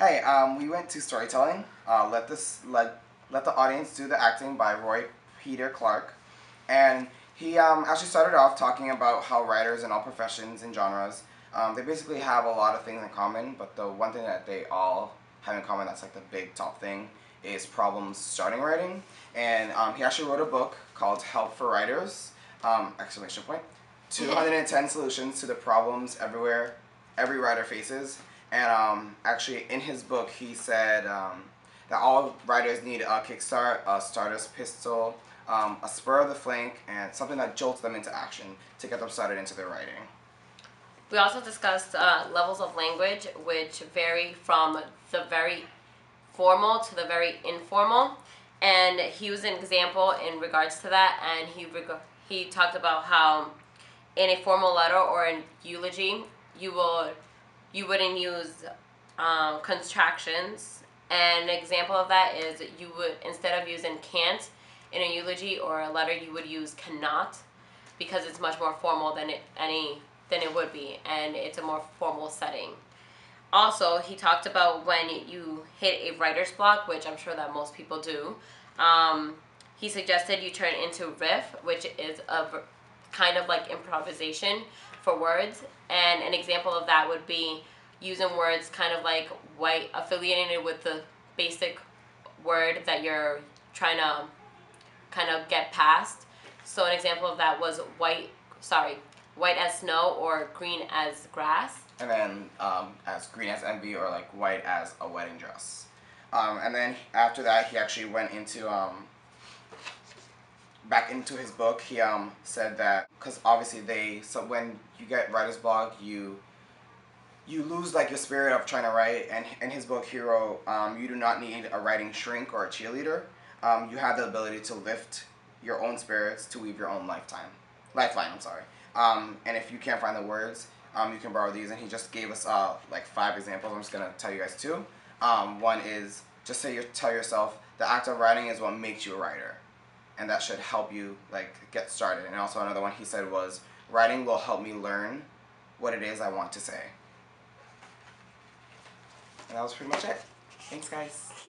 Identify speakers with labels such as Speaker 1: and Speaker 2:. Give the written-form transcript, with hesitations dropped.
Speaker 1: Hey, we went to storytelling. Let the audience do the acting by Roy Peter Clark, and he actually started off talking about how writers in all professions and genres they basically have a lot of things in common, but the one thing that they all have in common that's like the big top thing is problems starting writing. And he actually wrote a book called Help for Writers! Exclamation point. 210 solutions to the problems every writer faces. And actually, in his book, he said that all writers need a kickstart, a starter's pistol, a spur of the flank, and something that jolts them into action to get them started into their writing.
Speaker 2: We also discussed levels of language, which vary from the very formal to the very informal. And he used an example in regards to that, and he talked about how in a formal letter or in eulogy, you wouldn't use contractions. And an example of that is you would, instead of using can't in a eulogy or a letter, you would use cannot, because it's much more formal than it would be, and it's a more formal setting. Also, he talked about when you hit a writer's block, which I'm sure that most people do. He suggested you turn into riff, which is a kind of like improvisation for words. And an example of that would be using words kind of like white, affiliated with the basic word that you're trying to kind of get past. So an example of that was white as snow or green as grass.
Speaker 1: And then as green as envy, or like white as a wedding dress. And then after that, he actually went into back into his book. He said that because obviously so when you get writer's block, you lose like your spirit of trying to write. And in his book, he wrote, you do not need a writing shrink or a cheerleader. You have the ability to lift your own spirits to weave your own lifeline. I'm sorry. And if you can't find the words, you can borrow these. And he just gave us like 5 examples. I'm just gonna tell you guys 2. One is just tell yourself the act of writing is what makes you a writer, and that should help you like get started. And also another one he said was, writing will help me learn what it is I want to say. And that was pretty much it. Thanks, guys.